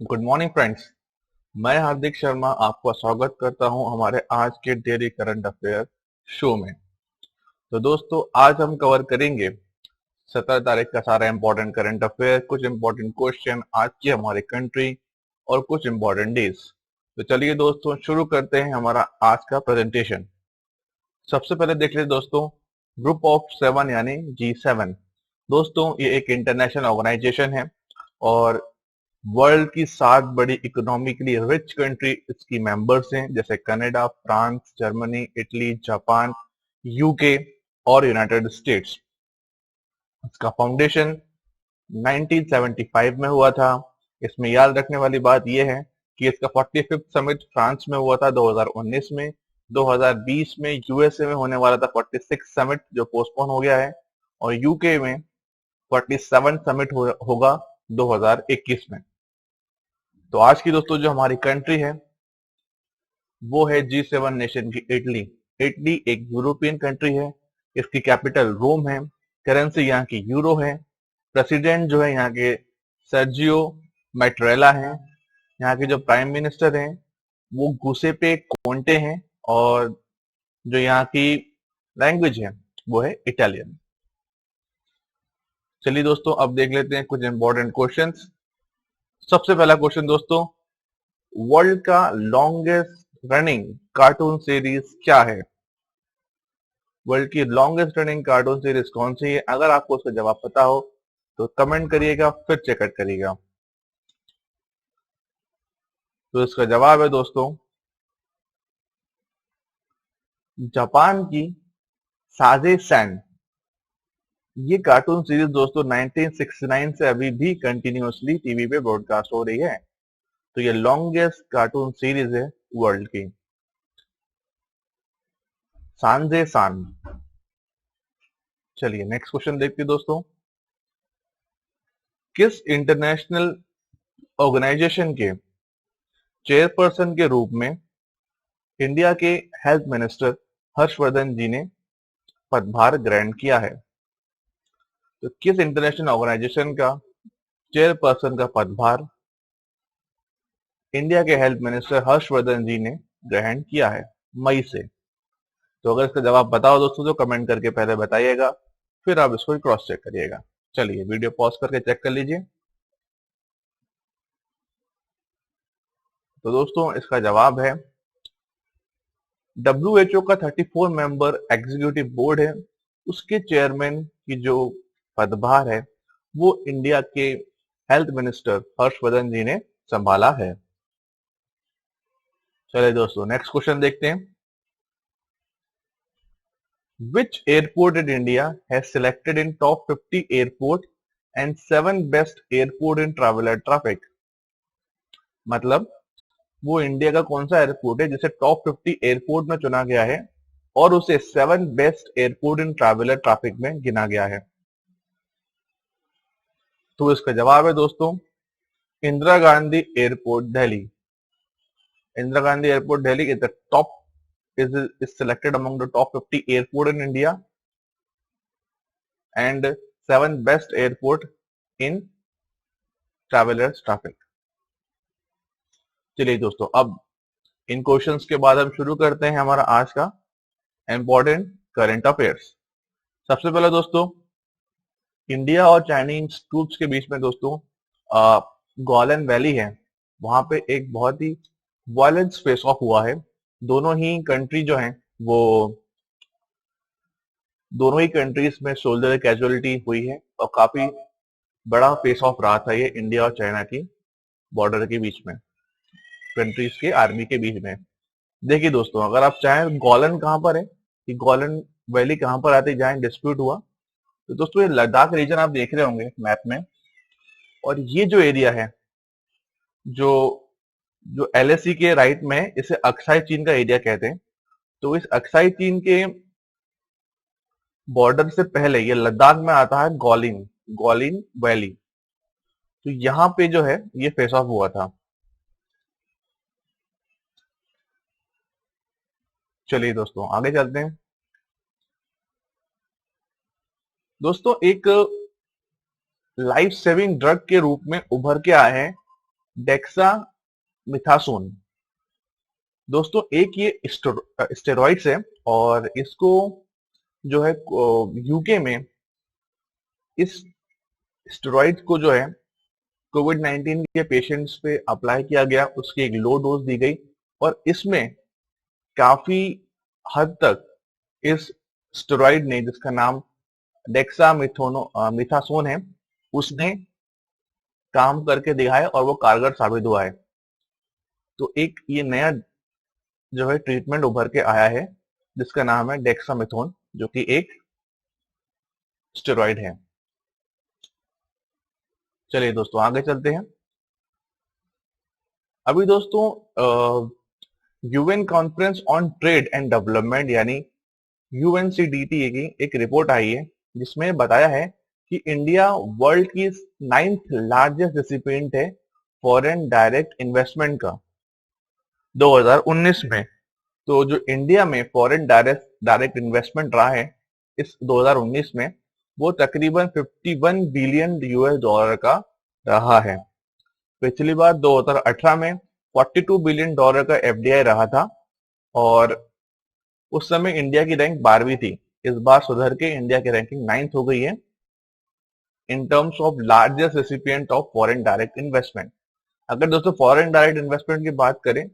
Good morning friends. मैं हार्दिक शर्मा आपका स्वागत करता हूं हमारे आज के डेली करंट अफेयर शो में। तो दोस्तों, आज हम कवर करेंगे 17 तारीख का सारा इंपॉर्टेंट करंट अफेयर, कुछ इंपॉर्टेंट क्वेश्चन आज की हमारी कंट्री और कुछ इंपॉर्टेंट डेज। तो चलिए दोस्तों, शुरू करते हैं हमारा आज का प्रेजेंटेशन। सबसे पहले देख लेते दोस्तों, ग्रुप ऑफ सेवन यानी G7। दोस्तों, ये एक इंटरनेशनल ऑर्गेनाइजेशन है और वर्ल्ड की 7 बड़ी इकोनॉमिकली रिच कंट्री इसकी मेंबर्स हैं, जैसे Canada, France, Germany, Italy, Japan, UK और यूनाइटेड स्टेट्स। इसका फाउंडेशन 1975 में हुआ था। इसमें याद रखने वाली बात यह है कि इसका 45th समिट फ्रांस में हुआ था 2019 में। 2020 में यूएसए में होने वाला था 46 समिट, जो पोस्टपोन हो गया है, और यूके में 47 समिट होगा 2021 में। तो आज की दोस्तों जो हमारी कंट्री है वो है G7 नेशन की इटली। इटली एक यूरोपियन कंट्री है। इसकी कैपिटल रोम है। करेंसी यहाँ की यूरो है। प्रेसिडेंट जो है यहाँ के सर्जियो मैट्रेला है। यहाँ के जो प्राइम मिनिस्टर हैं वो गुसेपे कोंटे हैं, और जो यहाँ की लैंग्वेज है वो है इटालियन। चलिए दोस्तों, अब देख लेते हैं कुछ इंपॉर्टेंट क्वेश्चंस। सबसे पहला क्वेश्चन दोस्तों, वर्ल्ड का लॉन्गेस्ट रनिंग कार्टून सीरीज क्या है? वर्ल्ड की लॉन्गेस्ट रनिंग कार्टून सीरीज कौन सी है? अगर आपको उसका जवाब पता हो तो कमेंट करिएगा, फिर चेकआउट करिएगा। तो इसका जवाब है दोस्तों जापान की साजे सैन। ये कार्टून सीरीज दोस्तों 1969 से अभी भी कंटिन्यूअसली टीवी पे ब्रॉडकास्ट हो रही है। तो ये लॉन्गेस्ट कार्टून सीरीज है वर्ल्ड की, सांजे सान। चलिए नेक्स्ट क्वेश्चन देखते हैं दोस्तों, किस इंटरनेशनल ऑर्गेनाइजेशन के चेयरपर्सन के रूप में इंडिया के हेल्थ मिनिस्टर हर्षवर्धन जी ने पदभार ग्रहण किया है? तो किस इंटरनेशनल ऑर्गेनाइजेशन का चेयरपर्सन का पदभार इंडिया के हेल्थ मिनिस्टर हर्षवर्धन जी ने ग्रहण किया है मई से? तो अगर इसका जवाब बताओ दोस्तों तो कमेंट करके पहले बताइएगा, फिर आप इसको क्रॉस चेक करिएगा। चलिए वीडियो पॉज करके चेक कर लीजिए। तो दोस्तों इसका जवाब है WHO का 34 मेंबर एग्जीक्यूटिव बोर्ड है, उसके चेयरमैन की जो पदभार है वो इंडिया के हेल्थ मिनिस्टर हर्षवर्धन जी ने संभाला है। चलिए दोस्तों नेक्स्ट क्वेश्चन देखते हैं, Which airport in India has selected in top 50 airport and 7 best airport in traveler traffic? मतलब वो इंडिया का कौन सा एयरपोर्ट है जिसे टॉप 50 एयरपोर्ट में चुना गया है और उसे 7 बेस्ट एयरपोर्ट इन ट्रैवलर ट्रैफिक में गिना गया है? तो इसका जवाब है दोस्तों Indira Gandhi airport Delhi. Indira Gandhi airport Delhi is the top is selected among the top 50 airport in India and 7 best airport in travelers traffic। चलिए दोस्तों, अब इन क्वेश्चंस के बाद हम शुरू करते हैं हमारा आज का इंपॉर्टेंट करंट अफेयर्स। सबसे पहले दोस्तों, इंडिया और चाइनीज ट्रूप्स के बीच में दोस्तों गोलन वैली है, वहां पे एक बहुत ही वायलेंस फेस ऑफ हुआ है। दोनों ही कंट्री जो हैं वो दोनों ही कंट्रीज में सोल्जर कैजुअलिटी हुई है और काफी बड़ा फेस ऑफ रहा था ये इंडिया और चाइना की बॉर्डर के बीच में, कंट्रीज के आर्मी के बीच में। देखिए दोस्तों, अगर आप चाहें गोलन कहाँ पर है, कि गोलन वैली कहाँ पर आती है जहाँ डिस्प्यूट हुआ, तो दोस्तों ये लद्दाख रीजन आप देख रहे होंगे मैप में, और ये जो एरिया है जो जो LAC के राइट में, इसे अक्साई चीन का एरिया कहते हैं। तो इस अक्साई चीन के बॉर्डर से पहले ये लद्दाख में आता है गोलिन गोलिन वैली। तो यहाँ पे जो है ये फेस ऑफ हुआ था। चलिए दोस्तों आगे चलते हैं। दोस्तों एक लाइफ सेविंग ड्रग के रूप में उभर के आए हैं डेक्सा मिथासोन। दोस्तों एक ये स्टेरॉइड्स है और इसको जो है यूके में इस स्टेरॉइड को जो है कोविड 19 के पेशेंट्स पे अप्लाई किया गया, उसकी एक लो डोज दी गई और इसमें काफी हद तक इस स्टेरॉइड ने, जिसका नाम डेक्सा मिथासोन है, उसने काम करके दिखाया और वो कारगर साबित हुआ है। तो एक ये नया जो है ट्रीटमेंट उभर के आया है जिसका नाम है डेक्सामेथोन, जो कि एक स्टेरॉइड है। चलिए दोस्तों आगे चलते हैं। अभी दोस्तों UN conference on trade and development यानी यूएनसीडीटी की एक रिपोर्ट आई है जिसमें बताया है कि इंडिया वर्ल्ड की 9th लार्जेस्ट रेसिपिएंट है फॉरेन डायरेक्ट इन्वेस्टमेंट का 2019 में। तो जो इंडिया में फॉरेन डायरेक्ट इन्वेस्टमेंट रहा है इस 2019 में, वो तकरीबन 51 बिलियन यूएस डॉलर का रहा है। पिछली बार 2018 में 42 बिलियन डॉलर का एफडीआई रहा था और उस समय इंडिया की रैंक 12वीं थी। इस बार सुधर के इंडिया की रैंकिंग 9th हो गई है in terms of largest recipient of foreign direct investment. अगर दोस्तों फॉरेन डायरेक्ट इन्वेस्टमेंट की बात करें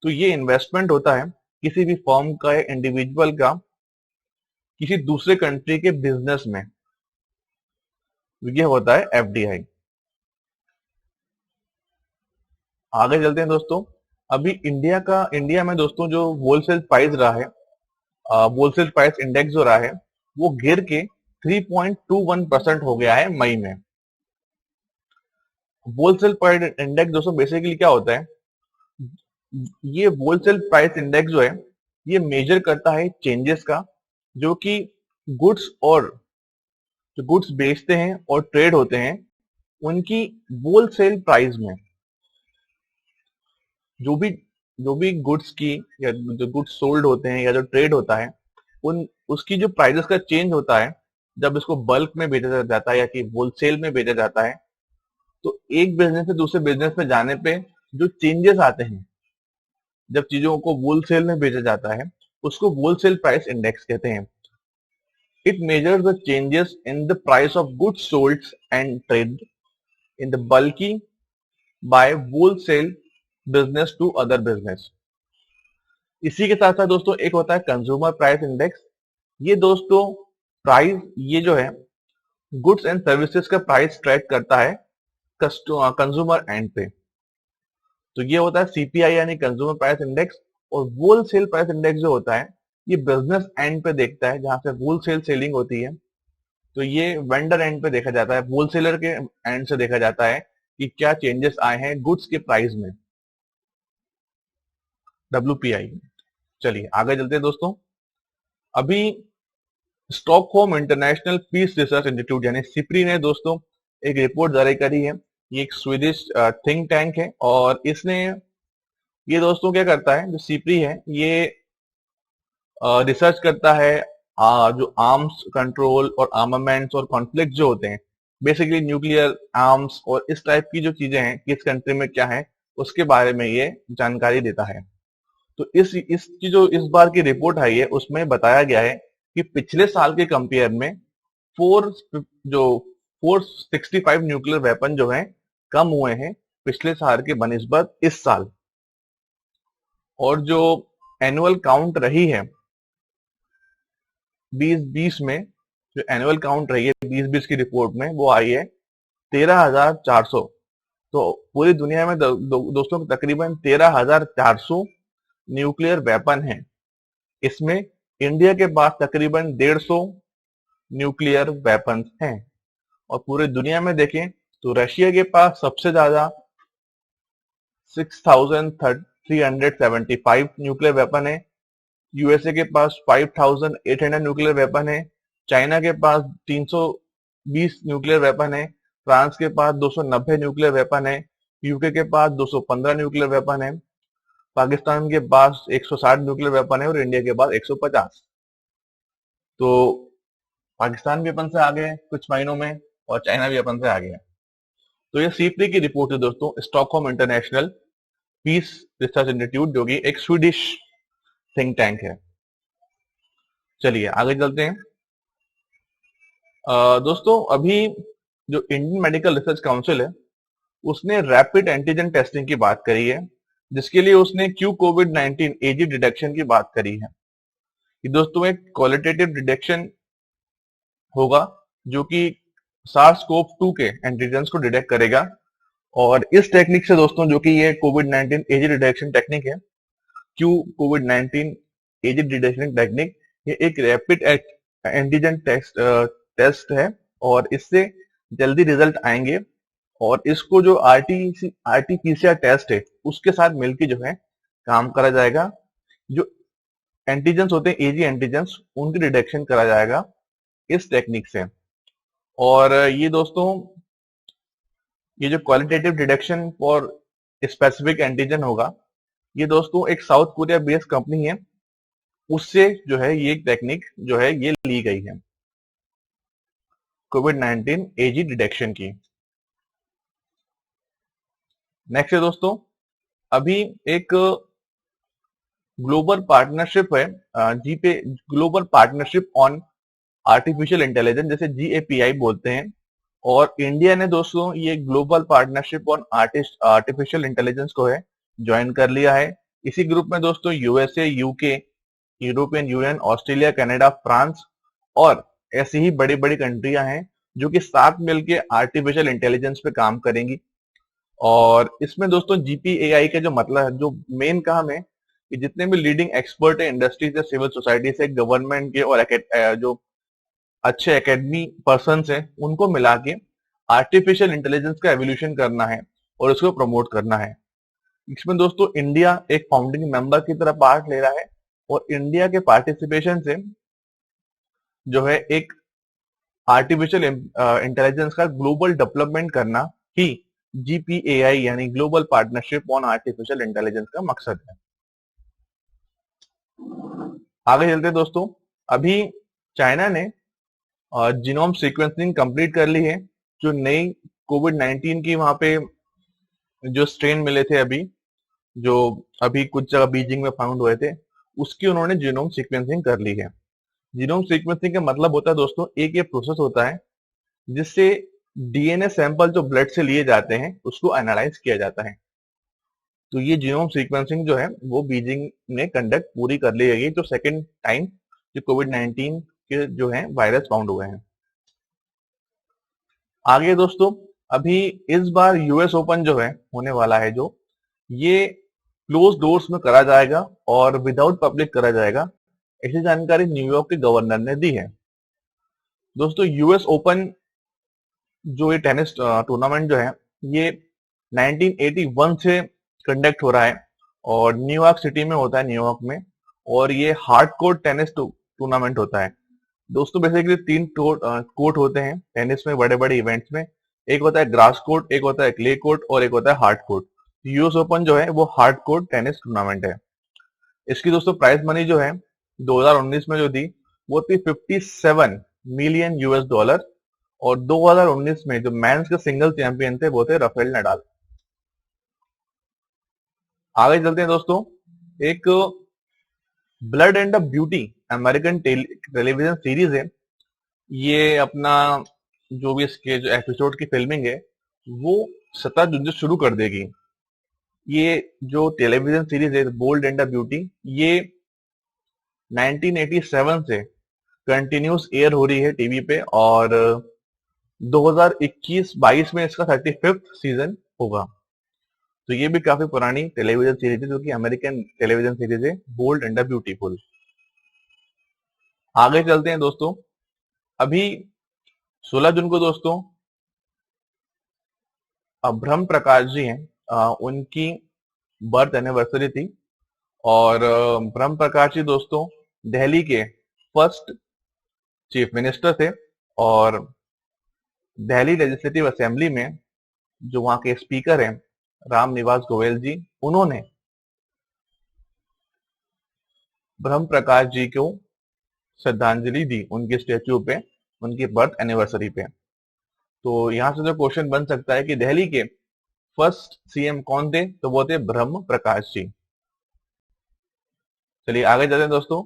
तो ये इन्वेस्टमेंट होता है किसी भी फर्म का या इंडिविजुअल का किसी दूसरे कंट्री के बिजनेस में, ये होता है एफडीआई। आगे चलते हैं दोस्तों। अभी इंडिया में दोस्तों जो होलसेल प्राइस रहा है, होलसेल प्राइस इंडेक्स जो रहा है, वो गिर के 3.21% हो गया है मई में। होलसेल प्राइस इंडेक्स दोस्तों बेसिकली क्या होता है, ये होलसेल प्राइस इंडेक्स जो है ये मेजर करता है चेंजेस का जो कि गुड्स और जो गुड्स बेचते हैं और ट्रेड होते हैं उनकी होलसेल प्राइस में जो भी गुड्स की या जो गुड्स सोल्ड होते हैं या जो ट्रेड होता है उन उसकी जो प्राइसेस का चेंज होता है जब इसको बल्क में बेचा जाता है या कि होलसेल में बेचा जाता है, तो एक बिजनेस से दूसरे बिजनेस में जाने पे जो चेंजेस आते हैं जब चीजों को होलसेल में बेचा जाता है उसको होलसेल प्राइस इंडेक्स कहते हैं। It measures the changes in the price of goods sold and trade in the bulky by wholesale business to other business. इसी के साथ साथ दोस्तों एक होता है कंज्यूमर प्राइस इंडेक्स। ये दोस्तों प्राइस ये जो है गुड्स एंड सर्विसेज का प्राइस ट्रैक करता है कंज्यूमर एंड पे। तो ये होता है सीपीआई यानी कंज्यूमर प्राइस इंडेक्स। और होलसेल प्राइस इंडेक्स जो होता है ये बिजनेस एंड पे देखता है जहां से होलसेल सेलिंग होती है। तो ये वेंडर एंड पे देखा जाता है, होलसेलर के एंड से देखा जाता है कि क्या चेंजेस आए हैं गुड्स के प्राइस में, डब्ल्यूपीआई। चलिए आगे चलते हैं दोस्तों। अभी Stockholm International Peace Research Institute यानी सिप्री ने दोस्तों एक रिपोर्ट जारी करी है। ये एक स्वीडिश थिंक टैंक है और इसने ये दोस्तों क्या करता है, जो सिप्री है ये रिसर्च करता है जो आर्म्स कंट्रोल और आर्मामेंट्स और कॉन्फ्लिक्ट जो होते हैं, बेसिकली न्यूक्लियर आर्म्स और इस टाइप की जो चीजें हैं किस कंट्री में क्या है उसके बारे में ये जानकारी देता है। तो इसकी जो इस बार की रिपोर्ट आई है उसमें बताया गया है कि पिछले साल के कंपेयर में फोर जो 465 न्यूक्लियर वेपन जो हैं कम हुए हैं पिछले साल के बनिस्बत इस साल। और जो एनुअल काउंट रही है 2020 में, जो एनुअल काउंट रही है 2020 की रिपोर्ट में वो आई है 13,400। तो पूरी दुनिया में दोस्तों तकरीबन 13,400 न्यूक्लियर वेपन हैं। इसमें इंडिया के पास तकरीबन 150 न्यूक्लियर वेपन्स हैं। और पूरे दुनिया में देखें तो रशिया के पास सबसे ज्यादा 6,375 न्यूक्लियर वेपन है, यूएसए के पास 5,800 न्यूक्लियर वेपन है, चाइना के पास 320 न्यूक्लियर वेपन है, फ्रांस के पास 290 न्यूक्लियर वेपन है, यूके के पास 215 न्यूक्लियर वेपन है, पाकिस्तान के पास 160 न्यूक्लियर वेपन है और इंडिया के पास 150। तो पाकिस्तान भी अपन से आगे है कुछ महीनों में और चाइना भी अपन से आगे है। तो ये C3 की रिपोर्ट है दोस्तों, Stockholm International Peace Research Institute, जो कि एक स्वीडिश थिंक टैंक है। चलिए आगे चलते हैं। दोस्तों अभी जो इंडियन मेडिकल रिसर्च काउंसिल है, उसने रैपिड एंटीजन टेस्टिंग की बात करी है, जिसके लिए उसने क्यू कोविड-19 एजी डिटेक्शन की बात करी है। ये दोस्तों एक क्वालिटेटिव डिटेक्शन होगा, जो कि सार्स कोव 2 के एंटीजन्स को डिटेक्ट करेगा। और इस टेक्निक से दोस्तों, जो कि ये कोविड-19 एजी डिटेक्शन टेक्निक है, क्यू कोविड-19 एजी डिटेक्शन टेक्निक, ये एक रैपिड एंटीजन टेस्ट है, और इससे जल्दी रिजल्ट आएंगे। और इसको जो आरटीपीसीआर टेस्ट है, उसके साथ मिलकर जो है काम करा जाएगा। जो एंटीजेंस होते हैं, एजी एंटीजेंस, उनकी डिटेक्शन करा जाएगा इस टेक्निक से। और ये दोस्तों, ये जो qualitative detection for specific antigen होगा, ये दोस्तों एक साउथ कोरिया बेस्ड कंपनी है, उससे जो है ये टेक्निक जो है ये ली गई है कोविड-19 एजी डिटेक्शन की। नेक्स्ट है दोस्तों, अभी एक ग्लोबल पार्टनरशिप है, GPAI global partnership on artificial intelligence, जैसे जीएपीआई बोलते हैं। और इंडिया ने दोस्तों ये global partnership on artificial intelligence को है ज्वाइन कर लिया है। इसी ग्रुप में दोस्तों USA, UK, European union, Australia, Canada, France और ऐसी ही बड़ी बड़ी कंट्रियां हैं, जो कि साथ मिलकर आर्टिफिशियल इंटेलिजेंस पे काम करेंगी। और इसमें दोस्तों जीपीएआई का जो मतलब है, जो मेन काम है, कि जितने भी लीडिंग एक्सपर्ट है इंडस्ट्रीज से, सिविल सोसाइटी से, गवर्नमेंट के और जो अच्छे एकेडमी पर्सन हैं, उनको मिला के आर्टिफिशियल इंटेलिजेंस का एवोल्यूशन करना है और उसको प्रमोट करना है। इसमें दोस्तों इंडिया एक फाउंडिंग मेंबर की तरह पार्ट ले रहा है, और इंडिया के पार्टिसिपेशन से जो है एक आर्टिफिशियल इंटेलिजेंस का ग्लोबल डेवलपमेंट करना ही जीपीएआई यानी global partnership on artificial intelligence का मकसद है। आगे चलते हैं दोस्तों, अभी चाइना ने जीनोम सीक्वेंसिंग कंप्लीट कर ली है। जो नई कोविड-19 की वहां पे जो स्ट्रेन मिले थे अभी, जो अभी कुछ जगह बीजिंग में फाउंड हुए थे, उसकी उन्होंने जीनोम सीक्वेंसिंग कर ली है। जीनोम सीक्वेंसिंग का मतलब होता है दोस्तों, एक ये प्रोसेस होता है जिससे डीएनए सैंपल जो ब्लड से लिए जाते हैं, उसको एनालाइज किया जाता है। तो ये जीनोम सीक्वेंसिंग जो है वो बीजिंग ने कंडक्ट पूरी कर ली गई, जो सेकेंड टाइम जो कोविड-19 के जो है वायरस फाउंड हुए हैं। आगे दोस्तों, अभी इस बार यूएस ओपन जो है होने वाला है, जो ये क्लोज डोर्स में करा जाएगा और विदाउट पब्लिक करा जाएगा, ऐसी जानकारी न्यूयॉर्क के गवर्नर ने दी है। दोस्तों यूएस ओपन जो ये टेनिस टूर्नामेंट जो है, ये 1981 से कंडक्ट हो रहा है, और न्यूयॉर्क सिटी में होता है, न्यूयॉर्क में। और ये हार्ड कोर्ट टेनिस टूर्नामेंट होता है। दोस्तों बेसिकली तीन कोर्ट होते हैं टेनिस में, बड़े बड़े इवेंट्स में। एक होता है ग्रास कोर्ट, एक होता है क्ले कोर्ट, और एक होता है हार्ड कोर्ट। यूएस ओपन जो है वो हार्ड कोर्ट टेनिस टूर्नामेंट है। इसकी दोस्तों प्राइज मनी जो है 2019 में जो दी, वो थी 57 मिलियन यूएस डॉलर। और 2019 में जो मेंस के सिंगल चैंपियन थे, वो थे राफेल नडाल। आगे चलते हैं दोस्तों, एक blood and the beauty American television series है। ये अपना जो भी इसके जो एपिसोड की फिल्मिंग है, वो 17 जून से शुरू कर देगी। ये जो टेलीविजन सीरीज है बोल्ड एंड द ब्यूटी, ये 1987 से कंटिन्यूस एयर हो रही है टीवी पे, और 2021-22 में इसका 35th सीजन होगा। तो ये भी काफी पुरानी टेलीविजन सीरीज है, जो कि अमेरिकन टेलीविजन सीरीज है, बोल्ड एंड द ब्यूटीफुल। आगे चलते हैं दोस्तों, अभी 16 जून को दोस्तों ब्रह्म प्रकाश जी हैं, उनकी बर्थ एनिवर्सरी थी। और ब्रह्म प्रकाश जी दोस्तों दिल्ली के फर्स्ट चीफ मिनिस्टर थे, और दिल्ली लेजिस्लेटिव असेंबली में जो वहां के स्पीकर हैं राम निवास गोयल जी, उन्होंने ब्रह्म प्रकाश जी को श्रद्धांजलि दी उनके स्टेच्यू पे, उनकी बर्थ एनिवर्सरी पे। तो यहां से जो क्वेश्चन बन सकता है कि दिल्ली के फर्स्ट सीएम कौन थे, तो वो थे ब्रह्म प्रकाश जी। चलिए आगे चलते हैं दोस्तों।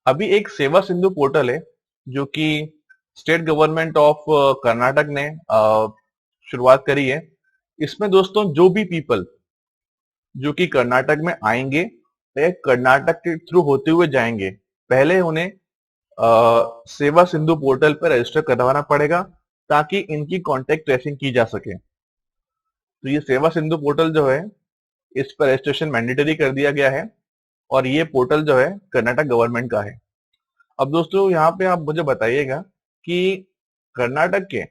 अभी एक सेवा सिंधु पोर्टल है जो कि स्टेट गवर्नमेंट ऑफ कर्नाटक ने शुरुआत करी है। इसमें दोस्तों जो भी पीपल जो कि कर्नाटक में आएंगे या कर्नाटक के थ्रू होते हुए जाएंगे, पहले उन्हें सेवा सिंधु पोर्टल पर रजिस्टर करवाना पड़ेगा ताकि इनकी कॉन्टेक्ट ट्रेसिंग की जा सके। तो ये सेवा सिंधु पोर्टल जो है, इस पर रजिस्ट्रेशन मैंडेटरी कर दिया गया है और ये पोर्टल जो है कर्नाटक गवर्नमेंट का है। अब दोस्तों यहाँ पे आप मुझे बताइएगा कि कर्नाटक के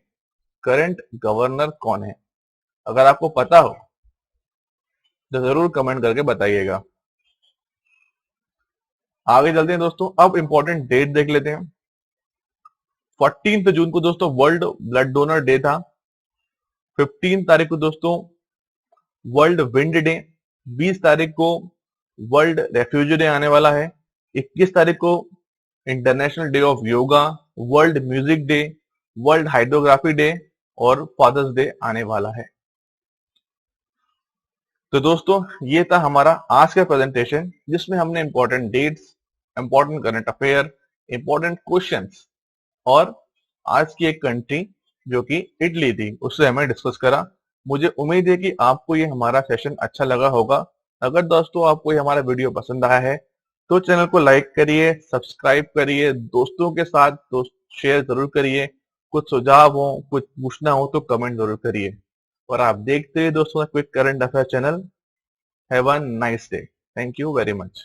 करंट गवर्नर कौन है। अगर आपको पता हो तो जरूर कमेंट करके बताइएगा। आगे चलते हैं दोस्तों। अब इंपॉर्टेंट डेट देख लेते हैं। 14 जून को दोस्तों वर्ल्ड ब्लड डोनर डे था। 15 तारीख को दोस्तों वर्ल्ड विंड डे। 20 तारीख को वर्ल्ड रेफ्यूजी डे आने वाला है। 21 तारीख को international day of yoga, world music day, world hydrography day और फादर्स डे आने वाला है। तो दोस्तों ये था हमारा आज का प्रेजेंटेशन, जिसमें हमने important dates, important current affair, important questions और आज की एक कंट्री जो कि इटली थी उससे हमें डिस्कस करा। मुझे उम्मीद है कि आपको ये हमारा सेशन अच्छा लगा होगा। अगर दोस्तों आपको ये हमारा वीडियो पसंद आया है तो चैनल को लाइक करिए, सब्सक्राइब करिए, दोस्तों के साथ दोस्त शेयर जरूर करिए। कुछ सुझाव हो, कुछ पूछना हो तो कमेंट जरूर करिए। और आप देखते हैं दोस्तों quick current affair channel. Have a nice day. Thank you very much.